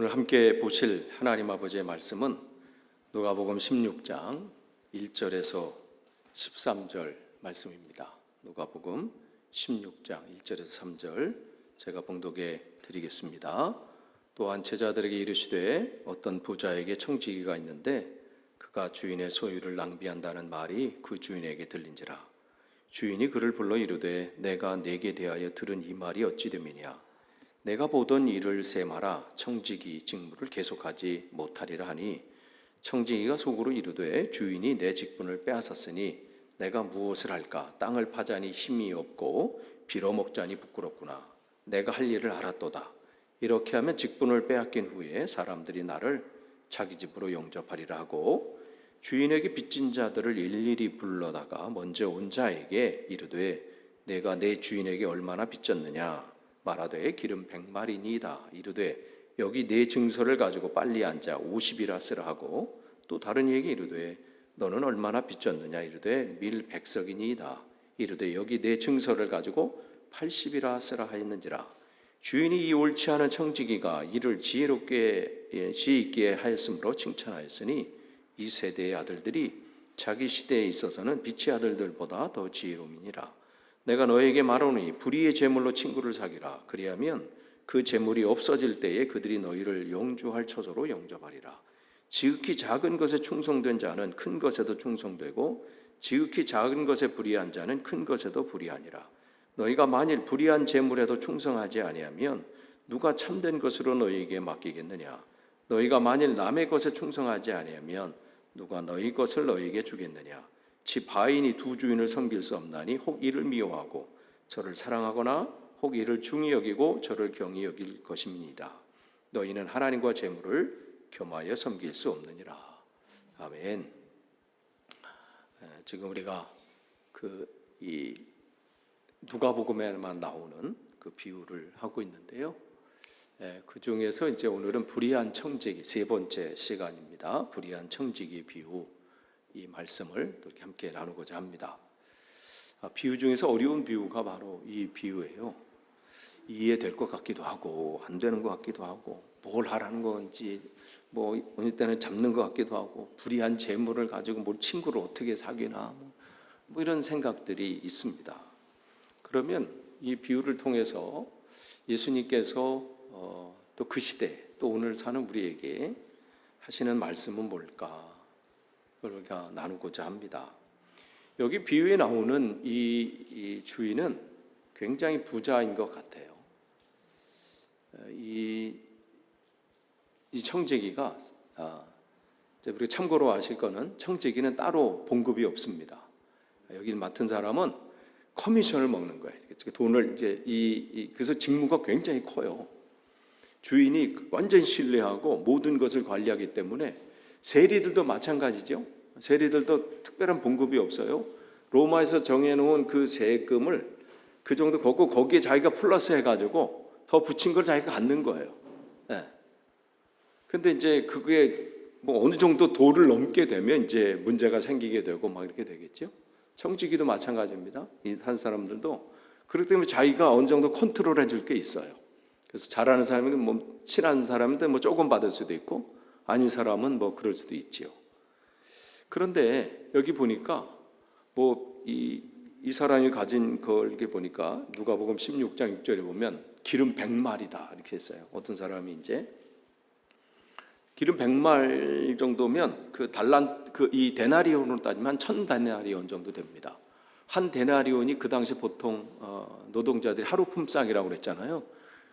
오늘 함께 보실 하나님 아버지의 말씀은 누가복음 16장 1절에서 13절 말씀입니다. 누가복음 16장 1절에서 3절 제가 봉독해 드리겠습니다. 또한 제자들에게 이르시되 어떤 부자에게 청지기가 있는데 그가 주인의 소유를 낭비한다는 말이 그 주인에게 들린지라. 주인이 그를 불러 이르되 내가 네게 대하여 들은 이 말이 어찌 됨이냐. 내가 보던 일을 세마라 청지기 직무를 계속하지 못하리라 하니 청지기가 속으로 이르되 주인이 내 직분을 빼앗았으니 내가 무엇을 할까. 땅을 파자니 힘이 없고 빌어먹자니 부끄럽구나. 내가 할 일을 알았도다. 이렇게 하면 직분을 빼앗긴 후에 사람들이 나를 자기 집으로 영접하리라 하고 주인에게 빚진 자들을 일일이 불러다가 먼저 온 자에게 이르되 내가 내 주인에게 얼마나 빚졌느냐. 말하되 기름 100마리니이다. 이르되 여기 네 증서를 가지고 빨리 앉아 50이라 쓰라 하고 또 다른 이에게 이르되 너는 얼마나 빚졌느냐. 이르되 밀 100석이니이다. 이르되 여기 네 증서를 가지고 80이라 쓰라 하였는지라. 주인이 이 옳지 않은 청지기가 이를 지혜롭게 지있게 하였으므로 칭찬하였으니 이 세대의 아들들이 자기 시대에 있어서는 빛의 아들들보다 더 지혜로움이니라. 내가 너에게 말하노니 불의의 재물로 친구를 사귀라. 그리하면 그 재물이 없어질 때에 그들이 너희를 영주할 처소로 영접하리라. 지극히 작은 것에 충성된 자는 큰 것에도 충성되고 지극히 작은 것에 불의한 자는 큰 것에도 불의하니라. 너희가 만일 불의한 재물에도 충성하지 아니하면 누가 참된 것으로 너희에게 맡기겠느냐. 너희가 만일 남의 것에 충성하지 아니하면 누가 너희 것을 너희에게 주겠느냐. 집 하인이 두 주인을 섬길 수 없나니 혹 이를 미워하고 저를 사랑하거나 혹 이를 중히 여기고 저를 경히 여길 것임이니이다. 너희는 하나님과 재물을 겸하여 섬길 수 없느니라. 아멘. 지금 우리가 이 누가복음에만 나오는 그 비유를 하고 있는데요. 그 중에서 이제 오늘은 불의한 청지기 세 번째 시간입니다. 불의한 청지기 비유. 이 말씀을 또 이렇게 함께 나누고자 합니다. 비유 중에서 어려운 비유가 바로 이 비유예요. 이해될 것 같기도 하고 안 되는 것 같기도 하고 뭘 하라는 건지 어느 때는 잡는 것 같기도 하고 불의한 재물을 가지고 친구를 어떻게 사귀나 이런 생각들이 있습니다. 그러면 이 비유를 통해서 예수님께서 또 그 시대 또 오늘 사는 우리에게 하시는 말씀은 뭘까? 우리가 나누고자 합니다. 여기 비유에 나오는 이 주인은 굉장히 부자인 것 같아요. 이 청지기가 우리가 참고로 아실 거는 청지기는 따로 봉급이 없습니다. 여기 맡은 사람은 커미션을 먹는 거예요. 돈을 그래서 직무가 굉장히 커요. 주인이 완전 신뢰하고 모든 것을 관리하기 때문에 세리들도 마찬가지죠. 세리들도 특별한 봉급이 없어요. 로마에서 정해놓은 그 세금을 그 정도 걷고 거기에 자기가 플러스 해가지고 더 붙인 걸 자기가 갖는 거예요. 근데 이제 그게 어느 정도 도를 넘게 되면 이제 문제가 생기게 되고 이렇게 되겠죠. 청지기도 마찬가지입니다. 이 한 사람들도 그렇기 때문에 자기가 어느 정도 컨트롤해 줄 게 있어요. 그래서 잘하는 사람은 친한 사람인데 조금 받을 수도 있고 아닌 사람은 그럴 수도 있지요. 그런데 여기 보니까 이 사람이 가진 걸 이렇게 보니까 누가복음 16장 6절에 보면 기름 100마리다 이렇게 했어요. 어떤 사람이 이제 기름 100말 정도면 이 데나리온으로 따지면 1000데나리온 정도 됩니다. 한 데나리온이 그 당시 보통 노동자들이 하루 품삯이라고 그랬잖아요.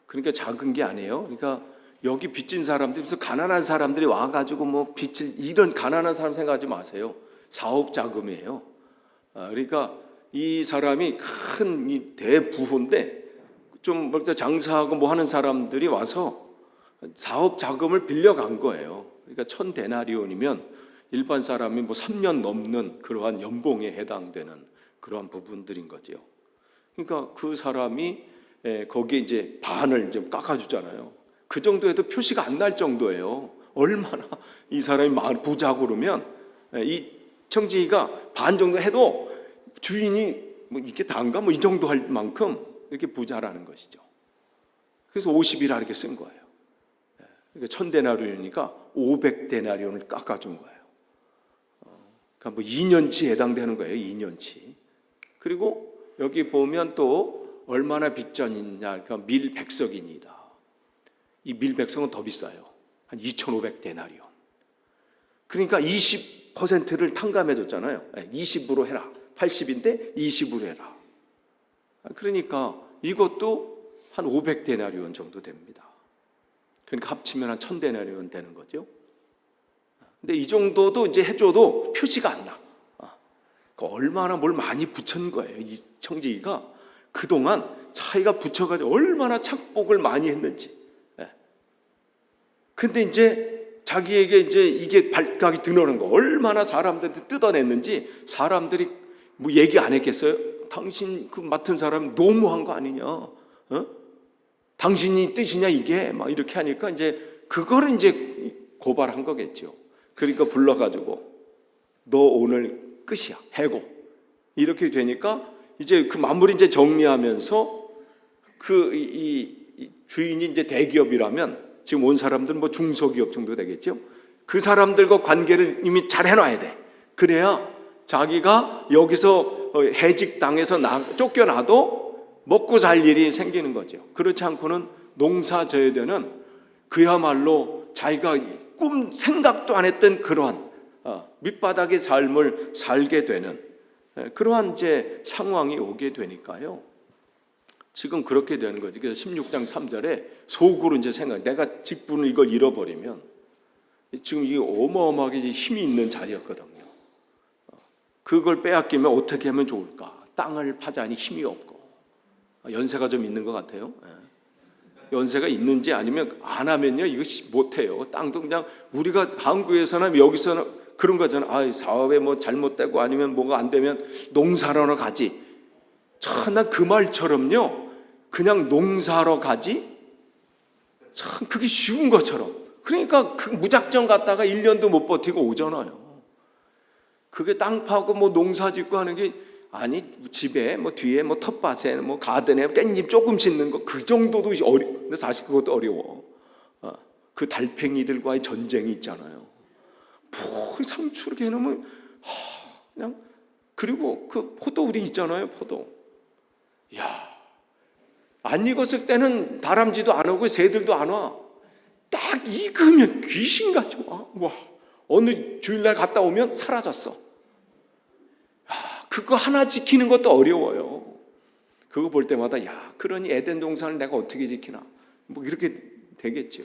그러니까 작은 게 아니에요. 그러니까 여기 빚진 사람들이 무슨 가난한 사람들이 와가지고 빚을 이런 가난한 사람 생각하지 마세요. 사업 자금이에요. 그러니까 이 사람이 큰 이 대부호인데 좀 장사하고 하는 사람들이 와서 사업 자금을 빌려간 거예요. 그러니까 1000데나리온이면 일반 사람이 3년 넘는 그러한 연봉에 해당되는 그러한 부분들인 거죠. 그러니까 그 사람이 거기에 이제 반을 좀 깎아주잖아요. 그 정도에도 표시가 안 날 정도예요. 얼마나 이 사람이 부자고 그러면 이 청지기가 반 정도 해도 주인이 이게 다인가 이 정도 할 만큼 이렇게 부자라는 것이죠. 그래서 50이라 이렇게 쓴 거예요. 그러니까 1000데나리온이니까 500데나리온을 깎아준 거예요. 그러니까 뭐 2년치 해당되는 거예요. 2년치. 그리고 여기 보면 또 얼마나 빚전이냐. 그러니까 밀백석이니다. 이 밀백석은 더 비싸요. 한 2,500데나리온. 그러니까 20%를 탕감해 줬잖아요. 20으로 해라. 80인데 20으로 해라. 그러니까 이것도 한 500데나리온 정도 됩니다. 그러니까 합치면 한 1000데나리온 되는 거죠. 근데 이 정도도 이제 해줘도 표시가 안 나. 그러니까 얼마나 뭘 많이 붙인 거예요. 이 청지기가 그동안 자기가 붙여가지고 얼마나 착복을 많이 했는지. 근데 이제 자기에게 이제 이게 발각이 드러난 거, 얼마나 사람들한테 뜯어냈는지 사람들이 뭐 얘기 안 했겠어요? 당신 그 맡은 사람 너무한 거 아니냐? 당신이 뜻이냐 이게? 막 이렇게 하니까 이제 그거를 이제 고발한 거겠죠. 그러니까 불러가지고 너 오늘 끝이야, 해고. 이렇게 되니까 이제 그 마무리 이제 정리하면서 이 주인이 이제 대기업이라면 지금 온 사람들은 뭐 중소기업 정도 되겠죠. 그 사람들과 관계를 이미 잘 해놔야 돼. 그래야 자기가 여기서 해직당해서 쫓겨나도 먹고 살 일이 생기는 거죠. 그렇지 않고는 농사 져야 되는 그야말로 자기가 생각도 안 했던 그러한 밑바닥의 삶을 살게 되는 그러한 이제 상황이 오게 되니까요. 지금 그렇게 되는 거죠. 그래서 16장 3절에 속으로 이제 내가 직분을 이걸 잃어버리면 지금 이게 어마어마하게 힘이 있는 자리였거든요. 그걸 빼앗기면 어떻게 하면 좋을까? 땅을 파자니 힘이 없고 연세가 좀 있는 것 같아요. 연세가 있는지 아니면 안 하면요 이거 못해요. 땅도 그냥 우리가 한국에서나 여기서나 그런 거잖아. 사업에 뭐 잘못되고 아니면 뭐가 안 되면 농사하러 가지. 참 그 말처럼요. 그냥 농사하러 가지. 참 그게 쉬운 것처럼. 그러니까 그 무작정 갔다가 1년도 못 버티고 오잖아요. 그게 땅 파고 뭐 농사 짓고 하는 게 아니 집에 뭐 뒤에 뭐 텃밭에 뭐 가든에 깻잎 조금 짓는 거 그 정도도 근데 사실 그것도 어려워. 그 달팽이들과의 전쟁이 있잖아요. 상추를 해놓으면 그냥 그리고 그 포도 우리 있잖아요. 포도. 야, 안 익었을 때는 다람쥐도 안 오고 새들도 안 와. 딱 익으면 귀신같이 와. 와, 어느 주일날 갔다 오면 사라졌어. 그거 하나 지키는 것도 어려워요. 그거 볼 때마다 그러니 에덴 동산을 내가 어떻게 지키나 뭐 이렇게 되겠죠.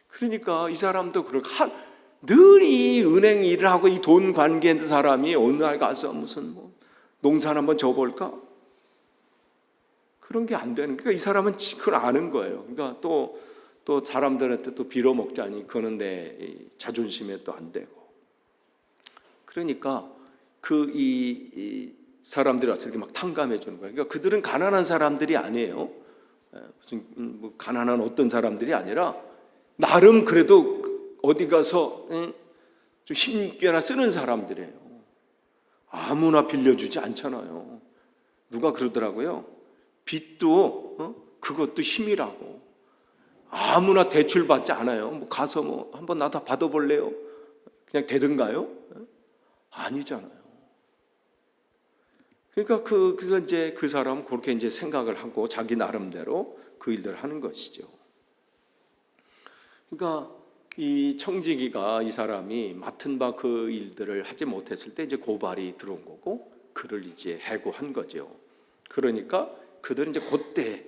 그러니까 이 사람도 늘 이 은행 일을 하고 이 돈 관계 있는 사람이 어느 날 가서 무슨 뭐 농사를 한번 져볼까? 그런 게 안 되는. 그러니까 이 사람은 그걸 아는 거예요. 그러니까 또 사람들한테 또 빌어먹자니 그거는 내 자존심에 또 안 되고. 그러니까 이 사람들이 와서 이렇게 막 탕감해 주는 거예요. 그러니까 그들은 가난한 사람들이 아니에요. 무슨 뭐 가난한 어떤 사람들이 아니라 나름 그래도 어디 가서 좀 힘있게나 쓰는 사람들이에요. 아무나 빌려주지 않잖아요. 누가 그러더라고요. 빚도 그것도 힘이라고. 아무나 대출 받지 않아요. 뭐 가서 뭐 한번 나도 받아볼래요? 그냥 되든가요? 아니잖아요. 그러니까 그래서 이제 그 사람 그렇게 이제 생각을 하고 자기 나름대로 그 일들을 하는 것이죠. 그러니까 이 청지기가 이 사람이 맡은 바 그 일들을 하지 못했을 때 이제 고발이 들어온 거고 그를 이제 해고한 거죠. 그러니까 그들은 이제 그때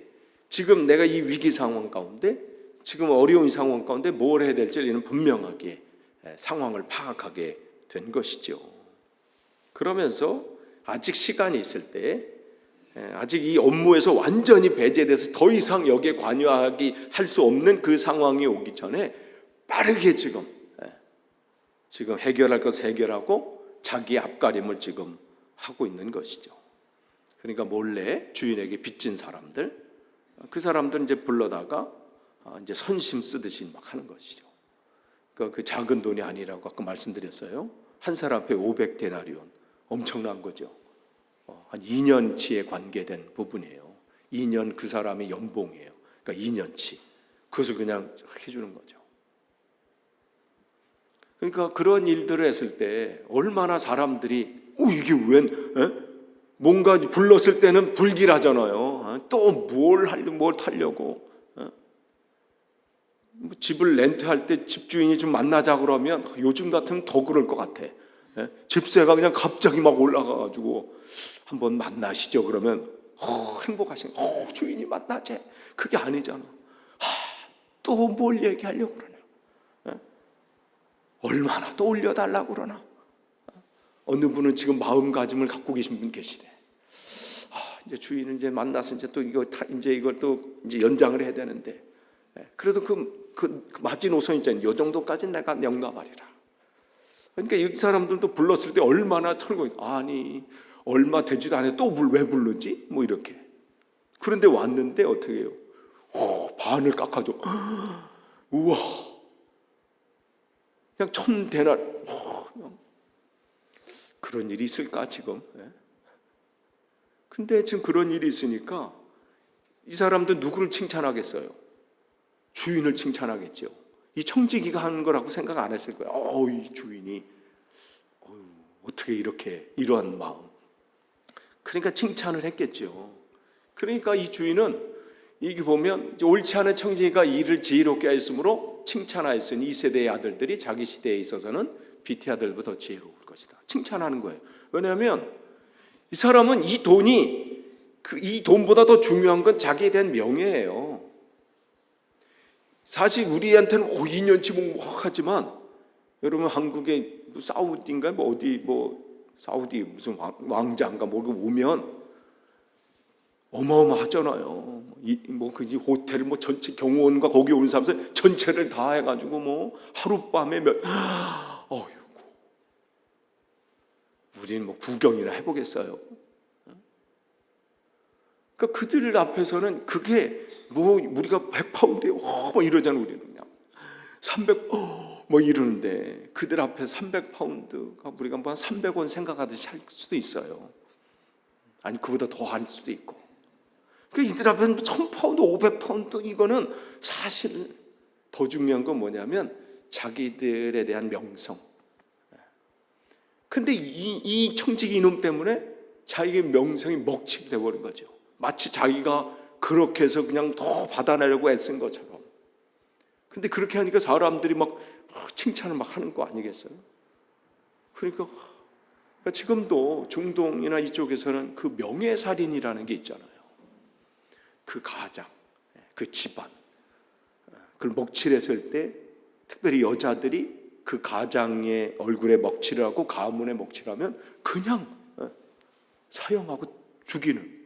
지금 내가 이 위기 상황 가운데 지금 어려운 상황 가운데 뭘 해야 될지 이는 분명하게 상황을 파악하게 된 것이죠. 그러면서 아직 시간이 있을 때 아직 이 업무에서 완전히 배제돼서 더 이상 여기에 관여하기 할 수 없는 그 상황이 오기 전에 빠르게 지금 해결할 것을 해결하고 자기 앞가림을 지금 하고 있는 것이죠. 그러니까 몰래 주인에게 빚진 사람들, 그 사람들은 이제 불러다가 이제 선심 쓰듯이 막 하는 것이죠. 그러니까 그 작은 돈이 아니라고 아까 말씀드렸어요. 한 사람 앞에 500데나리온, 엄청난 거죠. 한 2년치에 관계된 부분이에요. 2년 그 사람의 연봉이에요. 그러니까 2년치 그것을 그냥 해주는 거죠. 그러니까 그런 일들을 했을 때 얼마나 사람들이 이게 웬 뭔가 불렀을 때는 불길하잖아요. 또 뭘 타려고 뭐 집을 렌트할 때 집주인이 좀 만나자 그러면 요즘 같으면 더 그럴 것 같아. 집세가 그냥 갑자기 막 올라가가지고 한번 만나시죠 그러면 행복하신 주인이 만나재. 그게 아니잖아. 또 뭘 얘기하려고 그러냐. 얼마나 또 올려달라고 그러나. 어느 분은 지금 마음가짐을 갖고 계신 분 계시대. 이제 주인은 이제 만나서 이제 또 이걸 또 이제 연장을 해야 되는데, 그래도 그 마지노선 있잖아요. 요 정도까지는 내가 영납하리라. 그러니까 이 사람들도 불렀을 때 얼마나 털고 아니 얼마 되지도 않아 또 왜 부르지? 뭐 이렇게. 그런데 왔는데 어떻게 해요? 반을 깎아줘. 우와. 그냥 1000데나리. 그런 일이 있을까 지금? 근데 지금 그런 일이 있으니까 이 사람들 누구를 칭찬하겠어요? 주인을 칭찬하겠죠. 이 청지기가 하는 거라고 생각 안 했을 거예요. 이 주인이 어떻게 이러한 마음. 그러니까 칭찬을 했겠죠. 그러니까 이 주인은 이게 보면 옳지 않은 청지기가 일을 지혜롭게 하였으므로 칭찬하였으니 이 세대의 아들들이 자기 시대에 있어서는 비티 아들보다 더 지혜로울 것이다. 칭찬하는 거예요. 왜냐하면 이 사람은 이 돈보다 더 중요한 건 자기에 대한 명예예요. 사실 우리한테는 2년 지붕 하지만 여러분 한국에 사우디인가 사우디 무슨 왕자인가 오면 어마어마하잖아요. 그 호텔 전체 경호원과 거기 온 사람들 전체를 다 해가지고 하룻밤에 우리는 구경이나 해보겠어요. 그러니까 그들 앞에서는 그게 우리가 100파운드에 이러잖아요. 우리는 그냥 300 이러는데 그들 앞에 300파운드가 우리가 한 300원 생각하듯이 할 수도 있어요. 아니 그보다 더 할 수도 있고. 그러니까 이들 앞에는 1000파운드, 500파운드 이거는 사실 더 중요한 건 뭐냐면 자기들에 대한 명성. 근데 이 청지기 이놈 때문에 자기의 명성이 먹칠이 돼버린 거죠. 마치 자기가 그렇게 해서 그냥 더 받아내려고 애쓴 것처럼. 근데 그렇게 하니까 사람들이 칭찬을 하는 거 아니겠어요? 그러니까 지금도 중동이나 이쪽에서는 그 명예살인이라는 게 있잖아요. 그 가장, 그 집안, 그걸 먹칠했을 때 특별히 여자들이 그 가장의 얼굴에 먹칠을 하고 가문에 먹칠하면 그냥 사형하고 죽이는.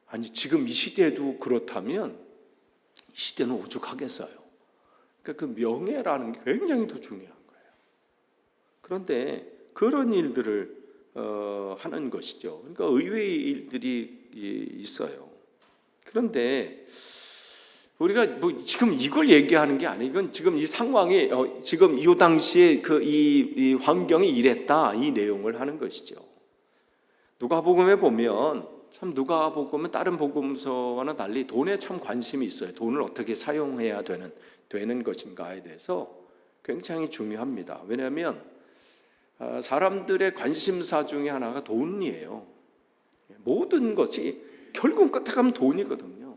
아니 지금 이 시대에도 그렇다면 이 시대는 오죽하겠어요. 그러니까 그 명예라는 게 굉장히 더 중요한 거예요. 그런데 그런 일들을 하는 것이죠. 그러니까 의외의 일들이 있어요. 그런데 우리가 지금 이걸 얘기하는 게 아니고 이건 지금 이 상황이 지금 이 당시에 이 환경이 이랬다 이 내용을 하는 것이죠. 누가복음에 보면 참 누가복음은 다른 복음서와는 달리 돈에 참 관심이 있어요. 돈을 어떻게 사용해야 되는 것인가에 대해서 굉장히 중요합니다. 왜냐하면 사람들의 관심사 중에 하나가 돈이에요. 모든 것이 결국 끝에 가면 돈이거든요.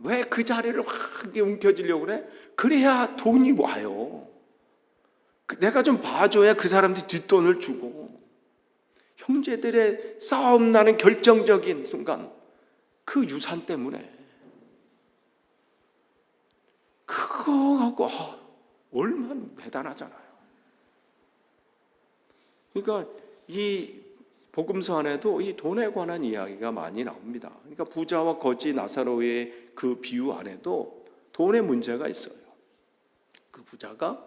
왜 그 자리를 확 움켜쥐려고 그래? 그래야 돈이 와요. 내가 좀 봐줘야 그 사람들이 뒷돈을 주고. 형제들의 싸움 나는 결정적인 순간 그 유산 때문에 그거 갖고 얼마나 대단하잖아요. 그러니까 이 복음서 안에도 이 돈에 관한 이야기가 많이 나옵니다. 그러니까 부자와 거지 나사로의 그 비유 안에도 돈의 문제가 있어요. 그 부자가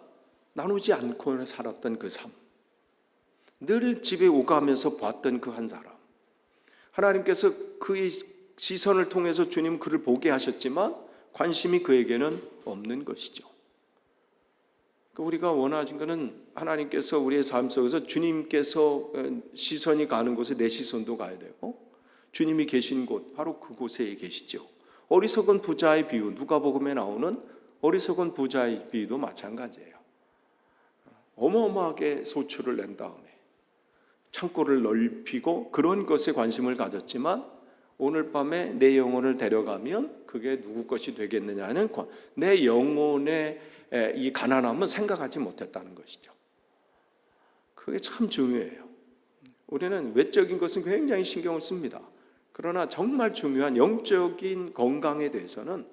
나누지 않고 살았던 그 삶, 늘 집에 오가면서 봤던 그 한 사람, 하나님께서 그의 시선을 통해서 주님 그를 보게 하셨지만 관심이 그에게는 없는 것이죠. 우리가 원하신 것은 하나님께서 우리의 삶 속에서 주님께서 시선이 가는 곳에 내 시선도 가야 되고 주님이 계신 곳 바로 그곳에 계시죠. 어리석은 부자의 비유, 누가복음에 나오는 어리석은 부자의 비유도 마찬가지예요. 어마어마하게 소출을 낸 다음에 창고를 넓히고 그런 것에 관심을 가졌지만 오늘 밤에 내 영혼을 데려가면 그게 누구 것이 되겠느냐는 내 영혼의 이 가난함은 생각하지 못했다는 것이죠. 그게 참 중요해요. 우리는 외적인 것은 굉장히 신경을 씁니다. 그러나 정말 중요한 영적인 건강에 대해서는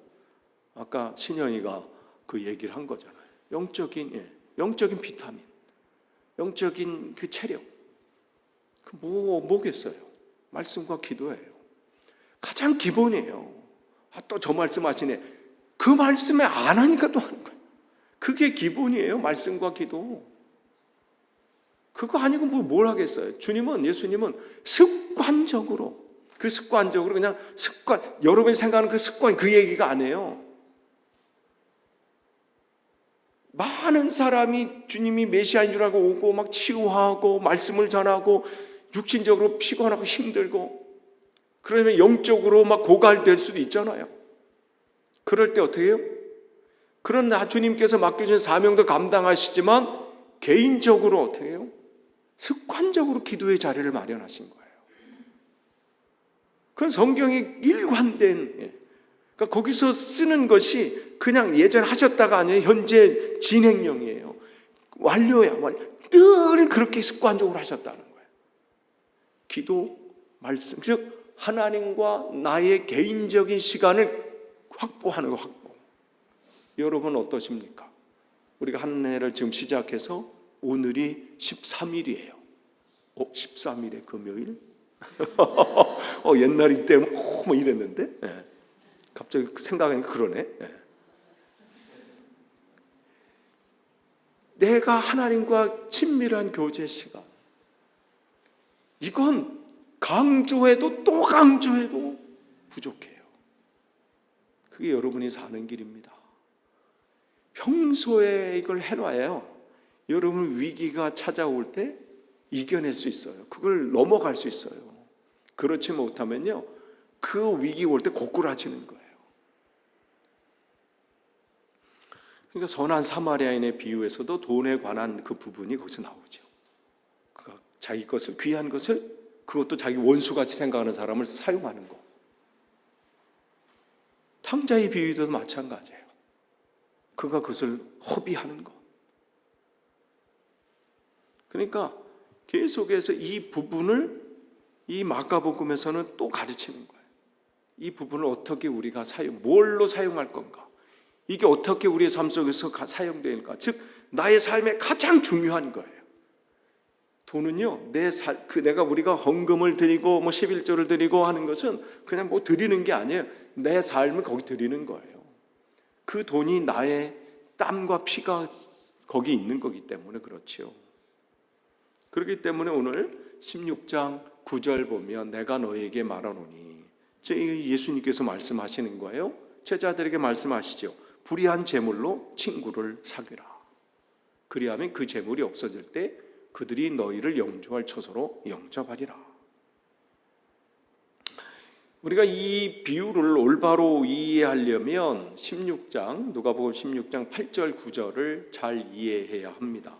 아까 신영이가 그 얘기를 한 거잖아요. 영적인 비타민, 영적인 그 체력, 그 뭐겠어요? 말씀과 기도예요. 가장 기본이에요. 또 저 말씀하시네. 그 말씀에 안 하니까 또 하는 거예요. 그게 기본이에요. 말씀과 기도. 그거 아니고 뭘 하겠어요? 예수님은 습관적으로 그냥 습관, 여러분이 생각하는 그 습관, 그 얘기가 아니에요. 많은 사람이 주님이 메시아인 줄 알고 오고 막 치유하고 말씀을 전하고 육신적으로 피곤하고 힘들고 그러면 영적으로 막 고갈될 수도 있잖아요. 그럴 때 어떻게 해요? 그런 주님께서 맡겨주신 사명도 감당하시지만 개인적으로 어떻게 해요? 습관적으로 기도의 자리를 마련하신 거예요. 그건 성경이 일관된, 그러니까 거기서 쓰는 것이 그냥 예전 하셨다가 아니에요. 현재 진행형이에요. 완료야. 늘 그렇게 습관적으로 하셨다는 거예요. 기도, 말씀, 즉 하나님과 나의 개인적인 시간을 확보하는 거, 확보. 여러분 어떠십니까? 우리가 한 해를 지금 시작해서 오늘이 13일이에요. 13일에 금요일? 옛날 이때 뭐 이랬는데 갑자기 생각하니까 그러네. 내가 하나님과 친밀한 교제 시간, 이건 강조해도 또 강조해도 부족해요. 그게 여러분이 사는 길입니다. 평소에 이걸 해놔야 여러분 위기가 찾아올 때 이겨낼 수 있어요. 그걸 넘어갈 수 있어요. 그렇지 못하면요, 그 위기 올 때 고꾸라지는 거예요. 그러니까 선한 사마리아인의 비유에서도 돈에 관한 그 부분이 거기서 나오죠. 그가 자기 것을, 귀한 것을, 그것도 자기 원수같이 생각하는 사람을 사용하는 거. 탕자의 비유도 마찬가지예요. 그가 그것을 허비하는 것. 그러니까 계속해서 이 부분을 이 마가복음에서는 또 가르치는 거예요. 이 부분을 어떻게 우리가 뭘로 사용할 건가? 이게 어떻게 우리의 삶 속에서 사용될까? 즉 나의 삶에 가장 중요한 거예요. 돈은요, 내가 우리가 헌금을 드리고 11조를 드리고 하는 것은 그냥 드리는 게 아니에요. 내 삶을 거기 드리는 거예요. 그 돈이 나의 땀과 피가 거기 있는 거기 때문에 그렇지요. 그렇기 때문에 오늘 16장 9절 보면 내가 너에게 말하노니, 예수님께서 말씀하시는 거예요. 제자들에게 말씀하시죠. 불의한 재물로 친구를 사귀라. 그리하면 그 재물이 없어질 때 그들이 너희를 영접할 처소로 영접하리라. 우리가 이 비유를 올바로 이해하려면 누가복음 16장 8절 9절을 잘 이해해야 합니다.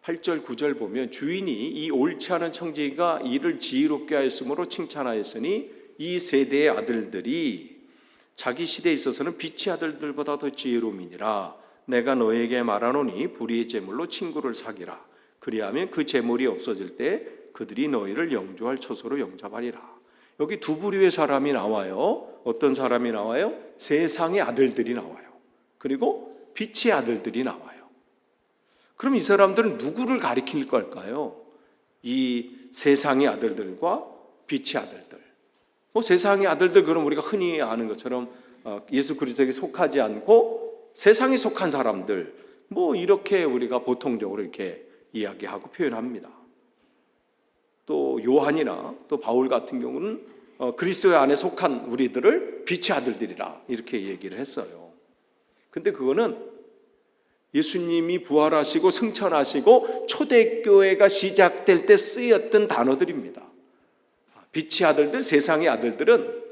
8절 9절 보면 주인이 이 옳지 않은 청지기가 이를 지혜롭게 하였으므로 칭찬하였으니 이 세대의 아들들이 자기 시대에 있어서는 빛의 아들들보다 더 지혜로움이니라. 내가 너에게 말하노니 불의의 재물로 친구를 사귀라. 그리하면 그 재물이 없어질 때 그들이 너희를 영접할 처소로 영접하리라. 여기 두 부류의 사람이 나와요. 어떤 사람이 나와요? 세상의 아들들이 나와요. 그리고 빛의 아들들이 나와요. 그럼 이 사람들은 누구를 가리킬 걸까요? 이 세상의 아들들과 빛의 아들들. 세상의 아들들, 그럼 우리가 흔히 아는 것처럼 예수 그리스도에게 속하지 않고 세상에 속한 사람들, 이렇게 우리가 보통적으로 이렇게 이야기하고 표현합니다. 또 요한이나 또 바울 같은 경우는 그리스도의 안에 속한 우리들을 빛의 아들들이라 이렇게 얘기를 했어요. 근데 그거는 예수님이 부활하시고 승천하시고 초대교회가 시작될 때 쓰였던 단어들입니다. 빛의 아들들, 세상의 아들들은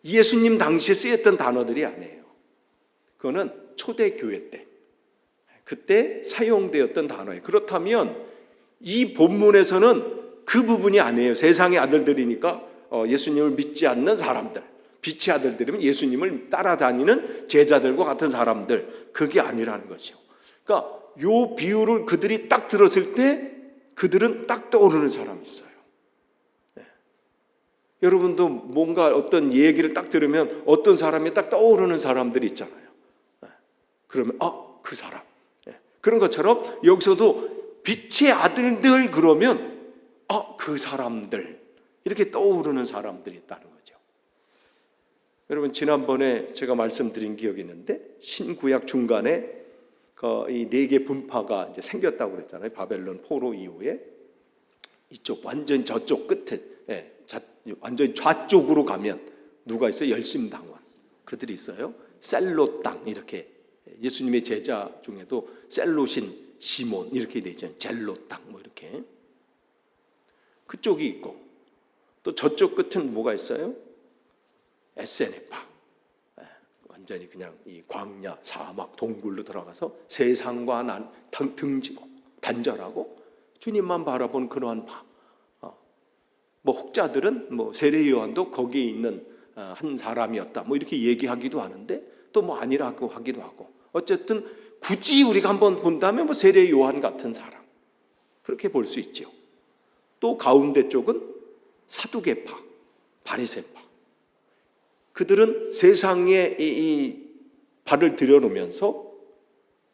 예수님 당시에 쓰였던 단어들이 아니에요. 그거는 초대교회 때, 그때 사용되었던 단어예요. 그렇다면 이 본문에서는 그 부분이 아니에요. 세상의 아들들이니까 예수님을 믿지 않는 사람들, 빛의 아들들이면 예수님을 따라다니는 제자들과 같은 사람들, 그게 아니라는 것이요. 그러니까 요 비유를 그들이 딱 들었을 때 그들은 딱 떠오르는 사람이 있어요. 네. 여러분도 뭔가 어떤 얘기를 딱 들으면 어떤 사람이 딱 떠오르는 사람들이 있잖아요. 네. 그러면 그 사람. 네. 그런 것처럼 여기서도 빛의 아들들 그러면 그 사람들, 이렇게 떠오르는 사람들이 있다는 거죠. 여러분, 지난번에 제가 말씀드린 기억이 있는데 신구약 중간에 이 4개 분파가 이제 생겼다고 그랬잖아요. 바벨론 포로 이후에 이쪽 완전 저쪽 끝에, 완전 좌쪽으로 가면 누가 있어요? 열심당원 그들이 있어요. 셀롯 땅, 이렇게 예수님의 제자 중에도 셀롯인 시몬 이렇게 되죠. 젤롯 땅 뭐 이렇게 그쪽이 있고, 또 저쪽 끝은 뭐가 있어요? 에세네파, 완전히 그냥 이 광야, 사막, 동굴로 들어가서 세상과 등지고 단절하고 주님만 바라본 그러한 파. 뭐 혹자들은 뭐 세례 요한도 거기에 있는 한 사람이었다, 뭐 이렇게 얘기하기도 하는데 또 뭐 아니라고 하기도 하고, 어쨌든 굳이 우리가 한번 본다면 뭐 세례 요한 같은 사람, 그렇게 볼 수 있죠. 또 가운데 쪽은 사두개파, 바리새파. 그들은 세상에 이 발을 들여놓으면서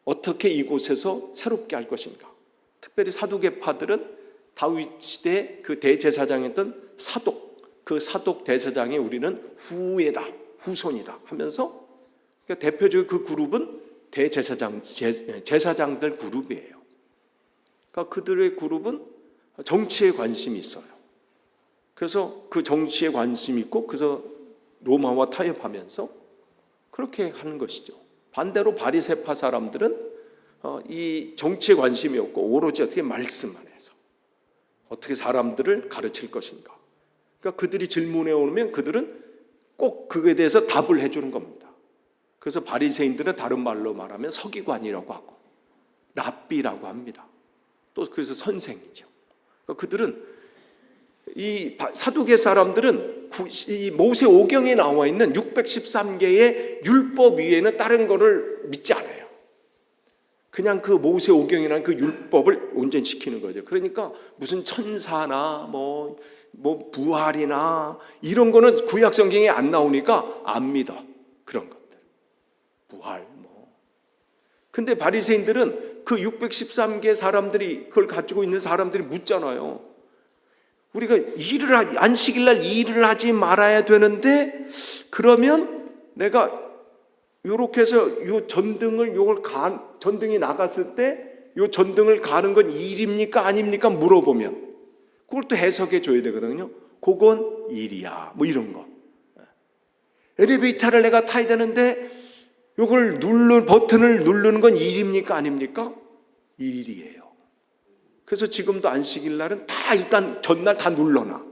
어떻게 이곳에서 새롭게 할 것인가. 특별히 사두개파들은 다윗 시대 그 대제사장이었던 사독, 그 사독 대제사장이 우리는 후예다, 후손이다 하면서, 그러니까 대표적인 그 그룹은 대제사장, 제사장들 그룹이에요. 그러니까 그들의 그룹은 정치에 관심이 있어요. 그래서 그 정치에 관심이 있고, 그래서 로마와 타협하면서 그렇게 하는 것이죠. 반대로 바리새파 사람들은 이 정치에 관심이 없고 오로지 어떻게 말씀 안에서 어떻게 사람들을 가르칠 것인가. 그러니까 그들이 질문해 오면 그들은 꼭 그거에 대해서 답을 해주는 겁니다. 그래서 바리새인들은 다른 말로 말하면 서기관이라고 하고 랍비라고 합니다. 또 그래서 선생이죠. 그러니까 그들은, 이 사두개 사람들은 이 모세 오경에 나와 있는 613개의 율법 위에는 다른 거를 믿지 않아요. 그냥 그 모세 오경이라는 그 율법을 온전시키는 거죠. 그러니까 무슨 천사나 뭐 부활이나 이런 거는 구약 성경에 안 나오니까 안 믿어. 그런 것들, 부활 뭐. 근데 바리새인들은 그 613개 사람들이, 그걸 가지고 있는 사람들이 묻잖아요. 우리가 안식일날 일을 하지 말아야 되는데, 그러면 내가 요렇게 해서 요 전등을 전등이 나갔을 때 요 전등을 가는 건 일입니까 아닙니까 물어보면 그걸 또 해석해 줘야 되거든요. 그건 일이야, 뭐 이런 거. 엘리베이터를 내가 타야 되는데 요걸 버튼을 누르는 건 일입니까 아닙니까? 일이에요. 그래서 지금도 안식일 날은 다 일단 전날 다 눌러놔.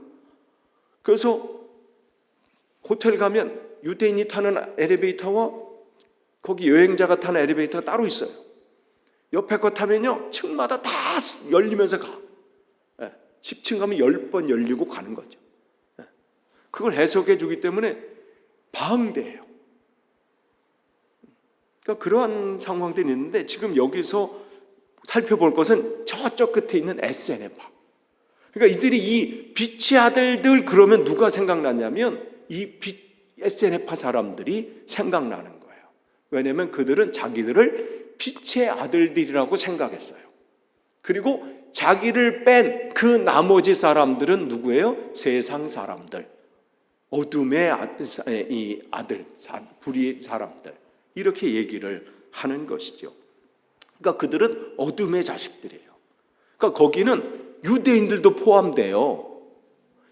그래서 호텔 가면 유대인이 타는 엘리베이터와 거기 여행자가 타는 엘리베이터가 따로 있어요. 옆에 거 타면요 층마다 다 열리면서 가. 10층 가면 10번 열리고 가는 거죠. 그걸 해석해 주기 때문에 방대해요. 그러니까 그러한 상황들이 있는데, 지금 여기서 살펴볼 것은 저쪽 끝에 있는 에세네파. 그러니까 이들이 이 빛의 아들들 그러면 누가 생각나냐면 이 에세네파 사람들이 생각나는 거예요. 왜냐하면 그들은 자기들을 빛의 아들들이라고 생각했어요. 그리고 자기를 뺀 그 나머지 사람들은 누구예요? 세상 사람들, 어둠의 이 아들, 불의의 사람들, 이렇게 얘기를 하는 것이죠. 그러니까 그들은 어둠의 자식들이에요. 그러니까 거기는 유대인들도 포함돼요.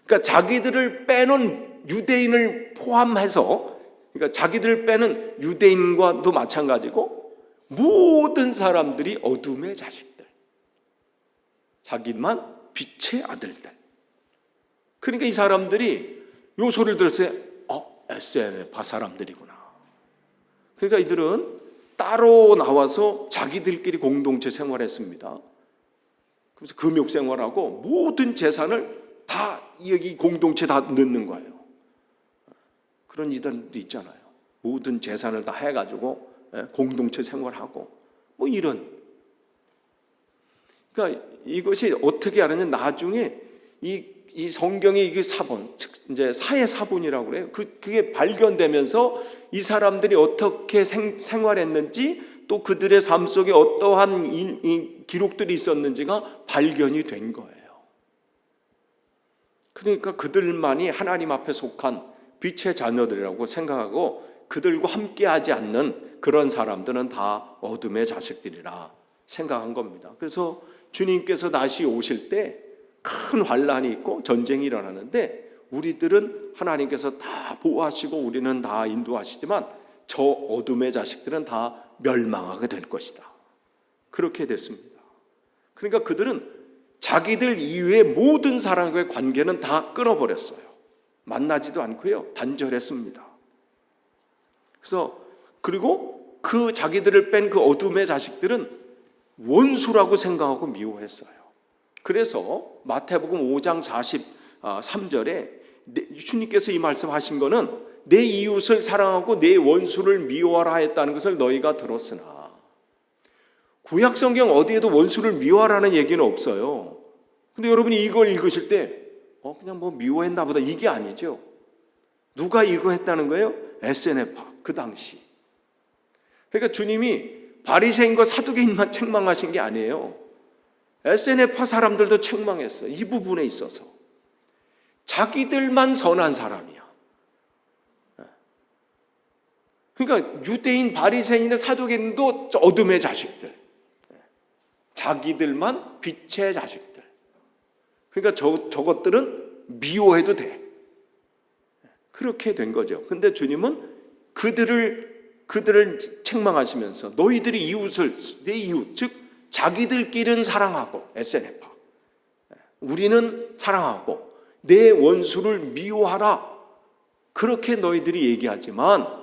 그러니까 자기들을 빼는 유대인을 포함해서, 그러니까 자기들을 빼는 유대인과도 마찬가지고 모든 사람들이 어둠의 자식들, 자기만 빛의 아들들. 그러니까 이 사람들이 요 소리를 들었을 때 SNF파 사람들이구나. 그러니까 이들은 따로 나와서 자기들끼리 공동체 생활했습니다. 그래서 금욕 생활하고 모든 재산을 다 여기 공동체 다 넣는 거예요. 그런 이들도 있잖아요. 모든 재산을 다 해가지고 공동체 생활하고 뭐 이런. 그러니까 이것이 어떻게 하느냐, 나중에 이 성경의 이게 사본, 즉 이제 사회 사본이라고 그래요. 그게 발견되면서 이 사람들이 어떻게 생활했는지, 또 그들의 삶 속에 어떠한 이 기록들이 있었는지가 발견이 된 거예요. 그러니까 그들만이 하나님 앞에 속한 빛의 자녀들이라고 생각하고, 그들과 함께하지 않는 그런 사람들은 다 어둠의 자식들이라 생각한 겁니다. 그래서 주님께서 다시 오실 때 큰 환란이 있고 전쟁이 일어나는데, 우리들은 하나님께서 다 보호하시고 우리는 다 인도하시지만 저 어둠의 자식들은 다 멸망하게 될 것이다. 그렇게 됐습니다. 그러니까 그들은 자기들 이외의 모든 사람과의 관계는 다 끊어버렸어요. 만나지도 않고요, 단절했습니다. 그리고 그 자기들을 뺀 그 어둠의 자식들은 원수라고 생각하고 미워했어요. 그래서 마태복음 5장 43절에 주님께서 이 말씀하신 거는 내 이웃을 사랑하고 내 원수를 미워하라 했다는 것을 너희가 들었으나, 구약 성경 어디에도 원수를 미워하라는 얘기는 없어요. 근데 여러분이 이걸 읽으실 때 그냥 뭐 미워했나 보다, 이게 아니죠. 누가 이거 했다는 거예요? SNF파, 그 당시. 그러니까 주님이 바리새인과 사두개인만 책망하신 게 아니에요. SNF파 사람들도 책망했어요. 이 부분에 있어서 자기들만 선한 사람이야. 그러니까 유대인, 바리새인이나 사두개인도 어둠의 자식들, 자기들만 빛의 자식들. 그러니까 저것들은 미워해도 돼. 그렇게 된 거죠. 근데 주님은 그들을 책망하시면서 너희들이 이웃을, 내 이웃, 즉 자기들끼리는 사랑하고, SNF파, 우리는 사랑하고 내 원수를 미워하라, 그렇게 너희들이 얘기하지만,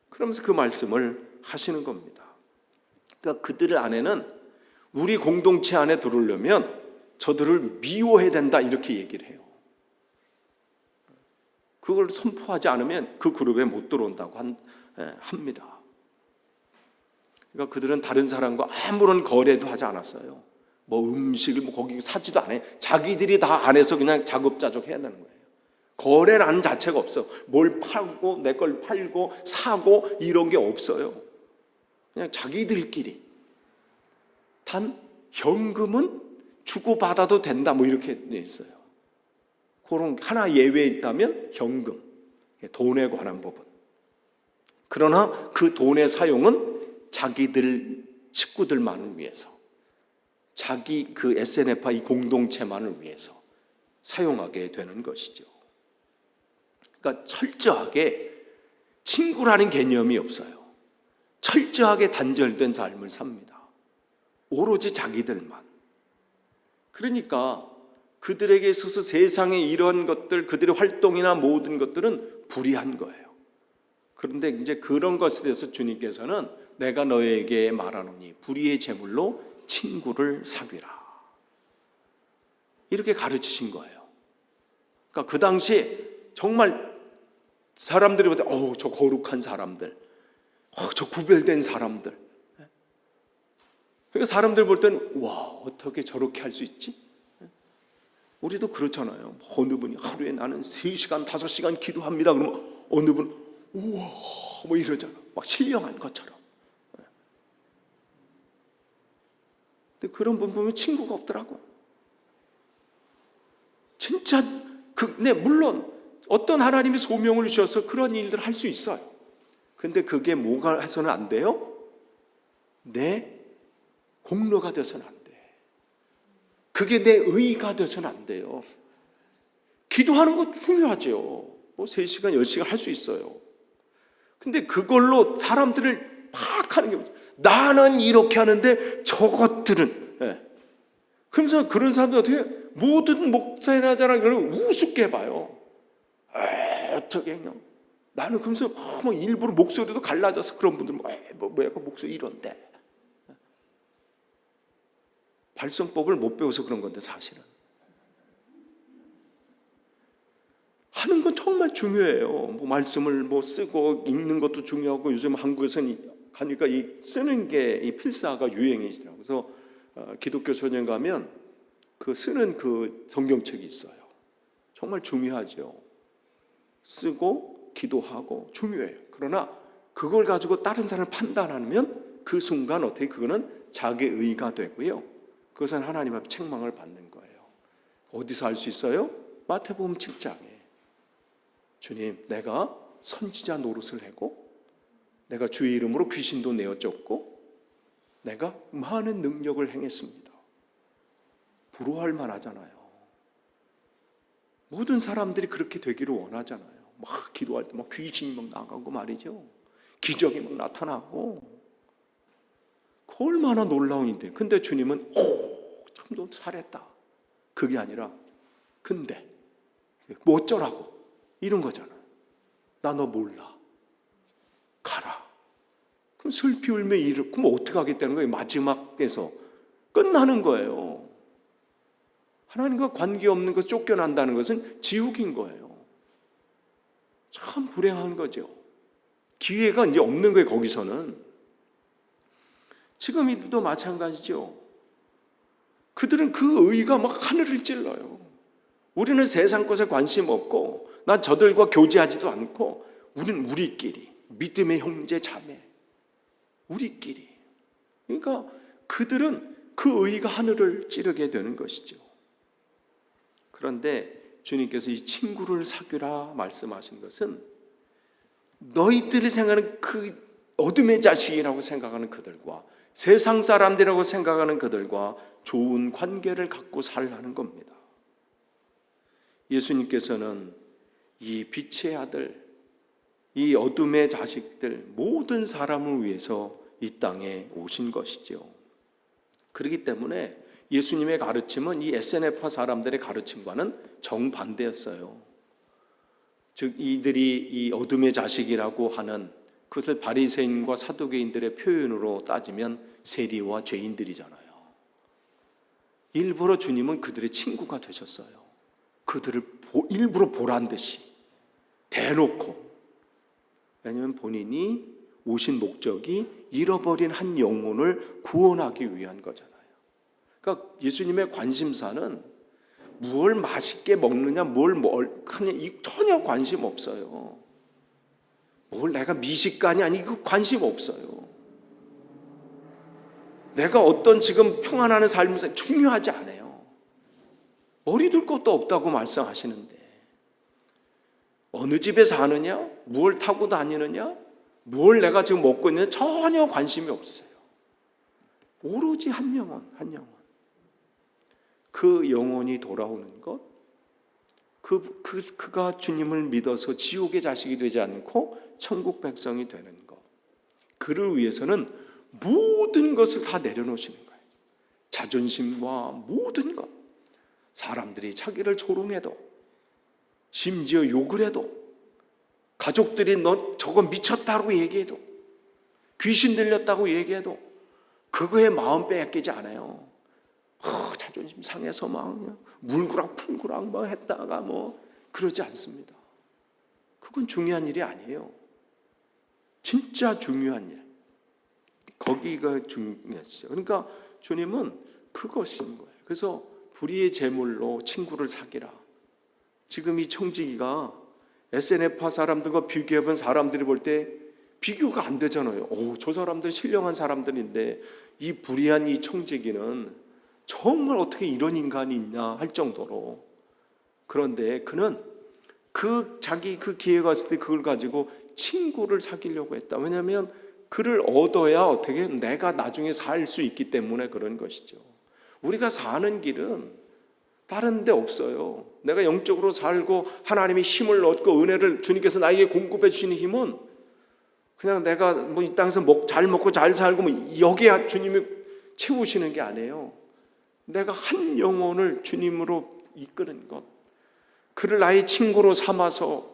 그러면서 그 말씀을 하시는 겁니다. 그러니까 그들 안에는 우리 공동체 안에 들어오려면 저들을 미워해야 된다, 이렇게 얘기를 해요. 그걸 선포하지 않으면 그 그룹에 못 들어온다고 합니다. 그러니까 그들은 다른 사람과 아무런 거래도 하지 않았어요. 뭐 음식을 거기 사지도 않아요. 자기들이 다 안에서 그냥 자급자족 해야 되는 거예요. 거래라는 자체가 없어. 뭘 팔고 내 걸 팔고 사고 이런 게 없어요. 그냥 자기들끼리. 단 현금은 주고받아도 된다, 뭐 이렇게 돼 있어요. 그런 하나 예외 있다면 현금, 돈에 관한 부분. 그러나 그 돈의 사용은 자기들 식구들만을 위해서, 자기 그 SNF파 이 공동체만을 위해서 사용하게 되는 것이죠. 그러니까 철저하게 친구라는 개념이 없어요. 철저하게 단절된 삶을 삽니다. 오로지 자기들만. 그러니까 그들에게 있어서 세상의 이런 것들, 그들의 활동이나 모든 것들은 불의한 거예요. 그런데 이제 그런 것에 대해서 주님께서는 내가 너에게 말하노니 불의의 제물로 친구를 사귀라, 이렇게 가르치신 거예요. 그러니까 그 당시에 정말 사람들이 볼 때 저 거룩한 사람들, 저 구별된 사람들. 그러니까 사람들 볼 때는 와, 어떻게 저렇게 할 수 있지? 우리도 그렇잖아요. 어느 분이 하루에 나는 3시간, 5시간 기도합니다. 그러면 어느 분은 우와 뭐 이러잖아. 막 신령한 것처럼. 근데 그런 분 보면 친구가 없더라고. 진짜 네, 물론 어떤 하나님이 소명을 주셔서 그런 일들을 할 수 있어요. 근데 그게 뭐가 해서는 안 돼요? 내 공로가 돼서는 안 돼. 그게 내 의의가 돼서는 안 돼요. 기도하는 거 중요하죠. 뭐 3시간, 10시간 할 수 있어요. 근데 그걸로 사람들을 파악하는 게 뭐죠? 나는 이렇게 하는데 저것들은. 그러면서 그런 사람들 어떻게 모든 목사나 자랑 이걸 우습게 봐요. 어떻게 그냥 나는 그러면서 막 일부러 목소리도 갈라져서 그런 분들 뭐야 그 목소리 이런데 발성법을 못 배워서 그런 건데 사실은 하는 건 정말 중요해요. 뭐 말씀을 뭐 쓰고 읽는 것도 중요하고 요즘 한국에서는 가니까 이 쓰는 게 이 필사가 유행이시더라고요. 그래서 기독교 소년 가면 그 쓰는 그 성경책이 있어요. 정말 중요하죠. 쓰고 기도하고 중요해요. 그러나 그걸 가지고 다른 사람을 판단하면 그 순간 어떻게 그거는 자기 의가 되고요. 그것은 하나님 앞에 책망을 받는 거예요. 어디서 알 수 있어요? 마태복음 7장에 주님, 내가 선지자 노릇을 하고 내가 주의 이름으로 귀신도 내어 쫓고 내가 많은 능력을 행했습니다. 부러워할 만하잖아요. 모든 사람들이 그렇게 되기를 원하잖아요. 막 기도할 때 막 귀신이 막 나가고 말이죠. 기적이 막 나타나고 그 얼마나 놀라운 일인데. 근데 주님은 참 너 잘했다. 그게 아니라 근데 뭐 어쩌라고 이런 거잖아요. 나 너 몰라. 가라. 그럼 슬피 울며 그럼 어떻게 하겠다는 거예요? 마지막에서 끝나는 거예요. 하나님과 관계없는 것 쫓겨난다는 것은 지옥인 거예요. 참 불행한 거죠. 기회가 이제 없는 거예요. 거기서는. 지금 이들도 마찬가지죠. 그들은 그 의가 막 하늘을 찔러요. 우리는 세상 것에 관심 없고 난 저들과 교제하지도 않고 우리는 우리끼리 믿음의 형제 자매 우리끼리. 그러니까 그들은 그 의가 하늘을 찌르게 되는 것이죠. 그런데 주님께서 이 친구를 사귀라 말씀하신 것은 너희들이 생각하는 그 어둠의 자식이라고 생각하는 그들과 세상 사람들이라고 생각하는 그들과 좋은 관계를 갖고 살라는 겁니다. 예수님께서는 이 빛의 아들, 이 어둠의 자식들 모든 사람을 위해서 이 땅에 오신 것이죠. 그렇기 때문에 예수님의 가르침은 이 SNF파 사람들의 가르침과는 정반대였어요. 즉 이들이 이 어둠의 자식이라고 하는 그것을 바리새인과 사두개인들의 표현으로 따지면 세리와 죄인들이잖아요. 일부러 주님은 그들의 친구가 되셨어요. 그들을 일부러 보란 듯이 대놓고. 왜냐하면 본인이 오신 목적이 잃어버린 한 영혼을 구원하기 위한 거잖아요. 그러니까 예수님의 관심사는 뭘 맛있게 먹느냐, 그냥 전혀 관심 없어요. 뭘 내가 미식가니 아니 그 관심 없어요. 내가 어떤 지금 평안하는 삶을 중요하지 않아요. 머리둘 것도 없다고 말씀하시는데 어느 집에 사느냐, 무엇을 타고 다니느냐, 뭘 내가 지금 먹고 있느냐 전혀 관심이 없어요. 오로지 한 영혼, 한 영혼. 그 영혼이 돌아오는 것, 그가 주님을 믿어서 지옥의 자식이 되지 않고 천국 백성이 되는 것, 그를 위해서는 모든 것을 다 내려놓으시는 거예요. 자존심과 모든 것. 사람들이 자기를 조롱해도, 심지어 욕을 해도, 가족들이 너 저거 미쳤다고 얘기해도, 귀신 들렸다고 얘기해도 그거에 마음 빼앗기지 않아요. 자존심 상해서 막 물구락 풀구락 뭐 했다가 뭐 그러지 않습니다. 그건 중요한 일이 아니에요. 진짜 중요한 일. 거기가 중요하죠. 그러니까 주님은 그것인 거예요. 그래서 불의의 제물로 친구를 사귀라. 지금 이 청지기가 SNF파 사람들과 비교해본 사람들이 볼 때 비교가 안 되잖아요. 저 사람들 신령한 사람들인데 이 불의한 이 청지기는 정말 어떻게 이런 인간이 있나 할 정도로. 그런데 그는 자기 그 기회가 왔을 때 그걸 가지고 친구를 사귀려고 했다. 왜냐하면 그를 얻어야 어떻게 내가 나중에 살 수 있기 때문에 그런 것이죠. 우리가 사는 길은 다른 데 없어요. 내가 영적으로 살고 하나님의 힘을 얻고 은혜를 주님께서 나에게 공급해 주시는 힘은 그냥 내가 뭐 이 땅에서 잘 먹고 잘 살고 뭐 여기에 주님이 채우시는 게 아니에요. 내가 한 영혼을 주님으로 이끄는 것, 그를 나의 친구로 삼아서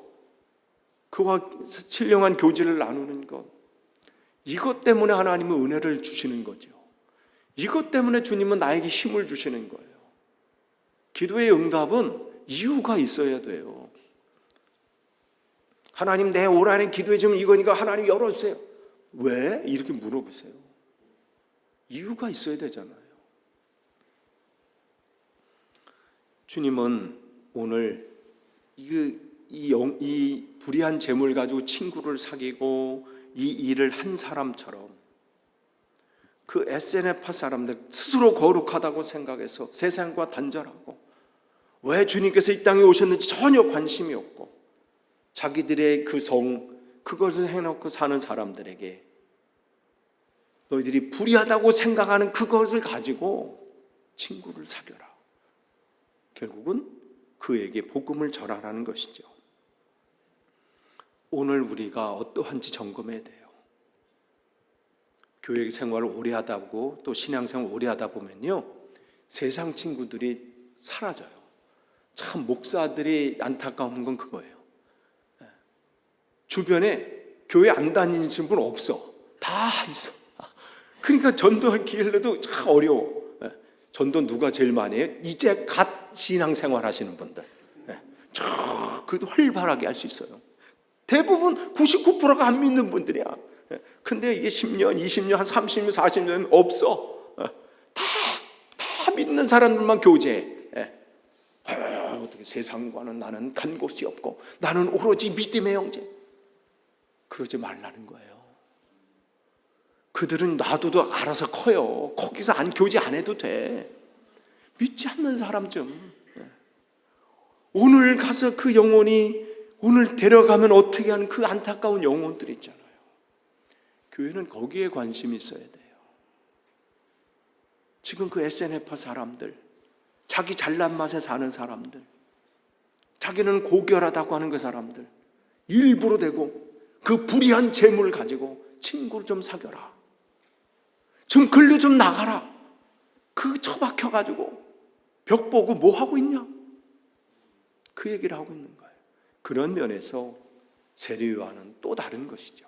그와 신령한 교제를 나누는 것, 이것 때문에 하나님은 은혜를 주시는 거죠. 이것 때문에 주님은 나에게 힘을 주시는 거예요. 기도의 응답은 이유가 있어야 돼요. 하나님, 내 올 한해 기도에 지금 이거니까 하나님 열어주세요. 왜? 이렇게 물어보세요. 이유가 있어야 되잖아요. 주님은 오늘 이 불의한 재물 가지고 친구를 사귀고 이 일을 한 사람처럼 그 에세네파 사람들 스스로 거룩하다고 생각해서 세상과 단절하고 왜 주님께서 이 땅에 오셨는지 전혀 관심이 없고 자기들의 그 그것을 해놓고 사는 사람들에게 너희들이 불의하다고 생각하는 그것을 가지고 친구를 사귀어라. 결국은 그에게 복음을 전하라는 것이죠. 오늘 우리가 어떠한지 점검해야 돼요. 교회 생활을 오래 하다 보고 또 신앙생활을 오래 하다 보면요, 세상 친구들이 사라져요. 참 목사들이 안타까운 건 그거예요. 주변에 교회 안 다니시는 분 없어. 다 있어. 그러니까 전도할 기회도 참 어려워. 전도 누가 제일 많이 해요? 이제 갓 신앙생활 하시는 분들. 그래도 활발하게 할 수 있어요. 대부분 99%가 안 믿는 분들이야. 근데 이게 10년, 20년, 한 30년, 40년 없어. 다 믿는 사람들만 교제해. 어떻게 세상과는 나는 간 곳이 없고 나는 오로지 믿음의 형제. 그러지 말라는 거예요. 그들은 놔둬도 알아서 커요. 거기서 교제 안 해도 돼. 믿지 않는 사람 좀. 오늘 가서 그 영혼이 오늘 데려가면 어떻게 하는 그 안타까운 영혼들 있잖아요. 교회는 거기에 관심이 있어야 돼요. 지금 그 에세네파 사람들, 자기 잘난 맛에 사는 사람들, 자기는 고결하다고 하는 그 사람들, 일부러 대고 그 불의한 재물을 가지고 친구를 좀 사귀어라. 좀 글로 좀 나가라. 그 처박혀가지고 벽 보고 뭐 하고 있냐? 그 얘기를 하고 있는 거예요. 그런 면에서 세례요한은 또 다른 것이죠.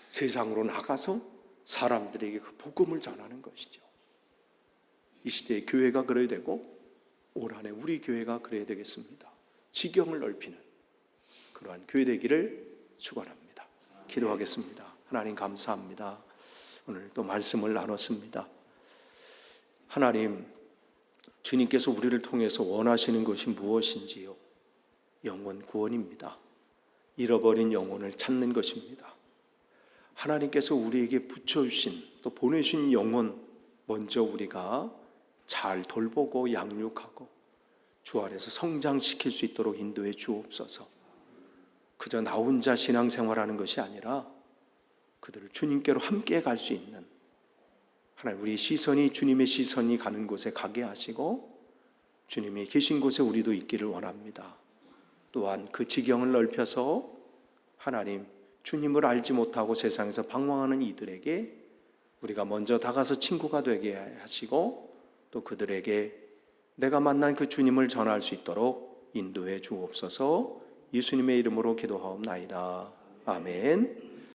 세상으로 나가서 사람들에게 그 복음을 전하는 것이죠. 이 시대의 교회가 그래야 되고 올 한해 우리 교회가 그래야 되겠습니다. 지경을 넓히는 그러한 교회 되기를 축원합니다. 기도하겠습니다. 하나님 감사합니다. 오늘 또 말씀을 나눴습니다. 하나님, 주님께서 우리를 통해서 원하시는 것이 무엇인지요? 영혼 구원입니다. 잃어버린 영혼을 찾는 것입니다. 하나님께서 우리에게 붙여주신 또 보내주신 영혼 먼저 우리가 잘 돌보고 양육하고 주 안에서 성장시킬 수 있도록 인도해 주옵소서. 그저 나 혼자 신앙생활하는 것이 아니라 그들을 주님께로 함께 갈 수 있는 하나님, 우리 시선이 주님의 시선이 가는 곳에 가게 하시고 주님이 계신 곳에 우리도 있기를 원합니다. 또한 그 지경을 넓혀서 하나님, 주님을 알지 못하고 세상에서 방황하는 이들에게 우리가 먼저 다가서 친구가 되게 하시고 또 그들에게 내가 만난 그 주님을 전할 수 있도록 인도해 주옵소서. 예수님의 이름으로 기도하옵나이다. 아멘.